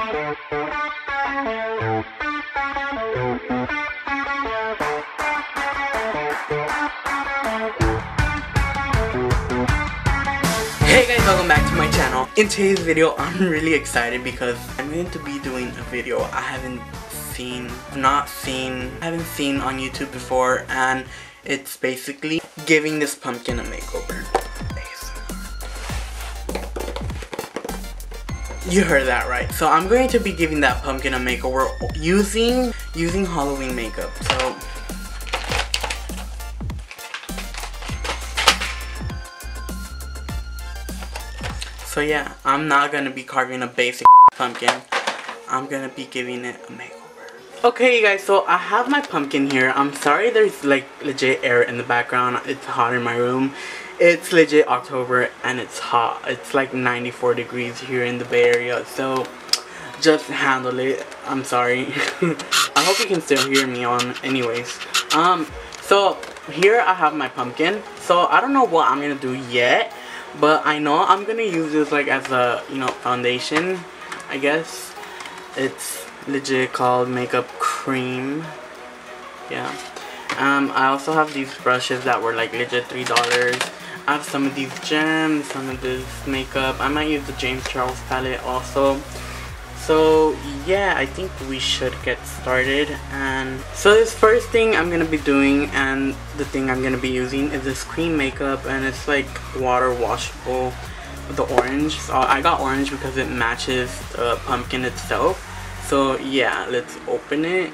Hey guys, welcome back to my channel. In today's video, I'm really excited because I'm going to be doing a video I haven't seen on YouTube before, and it's basically giving this pumpkin a makeover. You heard that right. So I'm going to be giving that pumpkin a makeover using Halloween makeup. So yeah, I'm not gonna be carving a basic pumpkin. I'm gonna be giving it a makeover. Okay, you guys, so I have my pumpkin here. I'm sorry there's like legit air in the background. It's hot in my room. It's legit October and it's hot. It's like 94 degrees here in the Bay Area. So just handle it. I'm sorry. I hope you can still hear me on anyways. So here I have my pumpkin. So I don't know what I'm gonna do yet, but I know I'm gonna use this like as a, you know, foundation, I guess. It's legit called makeup cream. Yeah. I also have these brushes that were like legit $3. I have some of these gems, some of this makeup. I might use the James Charles palette also. So yeah, I think we should get started. And so this first thing I'm gonna be doing, and the thing I'm gonna be using, is this cream makeup, and it's like water washable with the orange. So I got orange because it matches the pumpkin itself. So yeah, let's open it.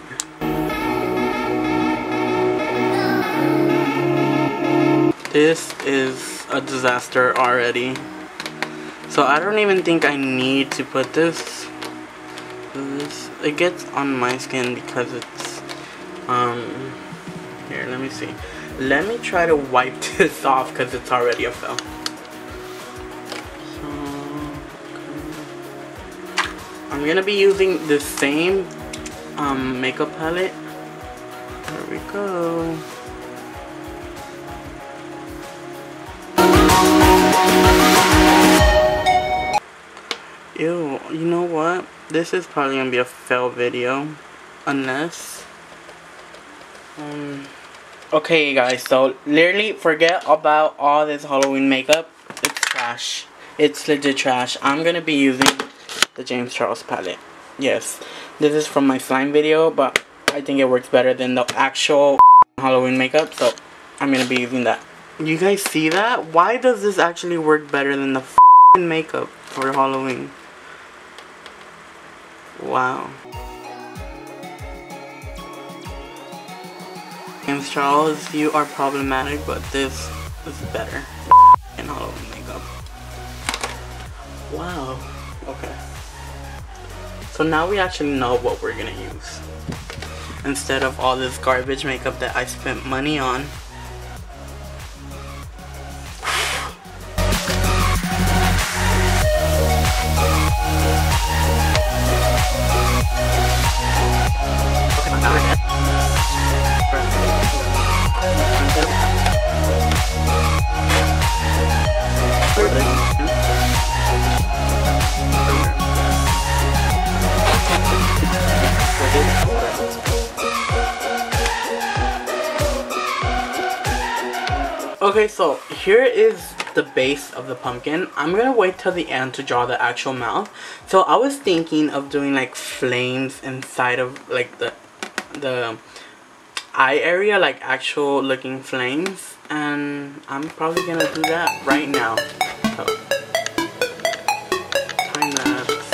This is a disaster already. So I don't even think I need to put this. It gets on my skin because it's here, let me see. Let me try to wipe this off because it's already a fail. So I'm gonna be using the same makeup palette. There we go. Ew, you know what? This is probably gonna be a fail video, unless okay guys, so literally forget about all this Halloween makeup. It's trash. It's legit trash. I'm gonna be using the James Charles palette. Yes, this is from my slime video, but I think it works better than the actual Halloween makeup, so I'm gonna be using that. You guys see that? Why does this actually work better than the makeup for Halloween? Wow. James Charles, you are problematic, but this is better in Halloween makeup. Wow. Okay. So now we actually know what we're gonna use, instead of all this garbage makeup that I spent money on. Okay, so here is the base of the pumpkin. I'm gonna wait till the end to draw the actual mouth. So I was thinking of doing like flames inside of like the eye area, like actual looking flames, and I'm probably gonna do that right now. So, time lapse.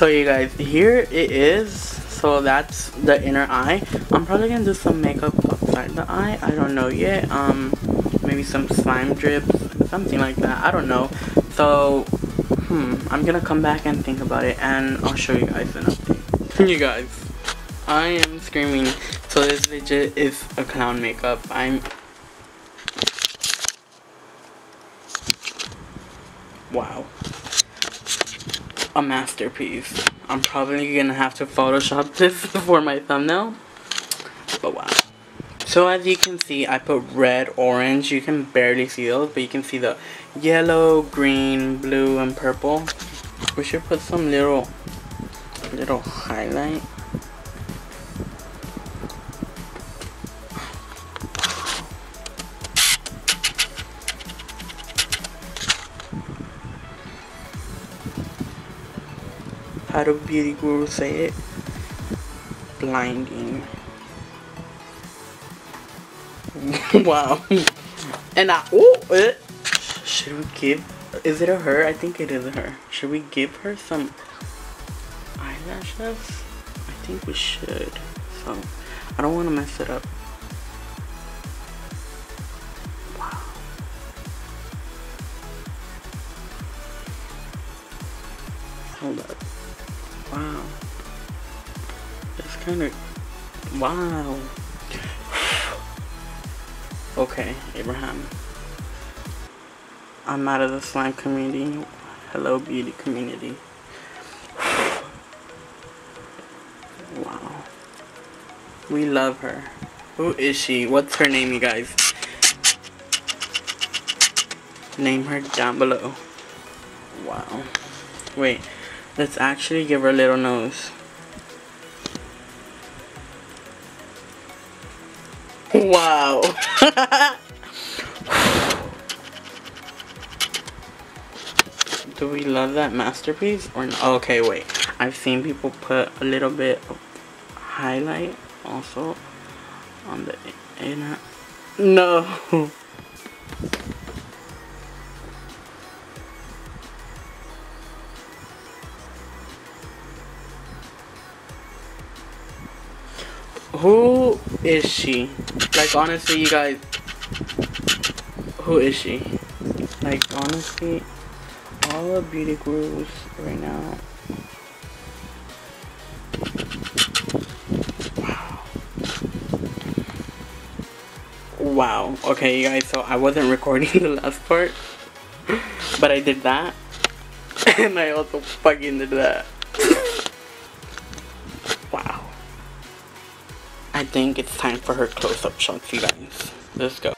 So you guys, here it is. So that's the inner eye. I'm probably gonna do some makeup outside the eye. I don't know yet. Maybe some slime drips, something like that. I don't know. So I'm gonna come back and think about it, and I'll show you guys an update. You guys, I am screaming. So this legit is a clown makeup. Wow. A masterpiece. I'm probably gonna have to Photoshop this for my thumbnail. But wow. So as you can see, I put red, orange. You can barely see those, but you can see the yellow, green, blue, and purple. We should put some little highlight. How do beauty gurus say it? Blinding. Wow. And should we give, is it a her? I think it is a her. Should we give her some eyelashes? I think we should. So I don't want to mess it up. Wow. Hold up. Wow. It's kind of, wow. Okay, Abraham. I'm out of the slime community. Hello, beauty community. Wow. We love her. Who is she? What's her name, you guys? Name her down below. Wow. Wait. Let's actually give her a little nose. Wow. Do we love that masterpiece or no? Okay, wait. I've seen people put a little bit of highlight also on the inner. No. Who is she? Like, honestly, you guys, who is she? Like, honestly, all the beauty gurus right now. Wow. Wow. Okay, you guys, so I wasn't recording the last part, but I did that, and I also fucking did that. Wow. I think it's time for her close-up shots, you guys. Let's go.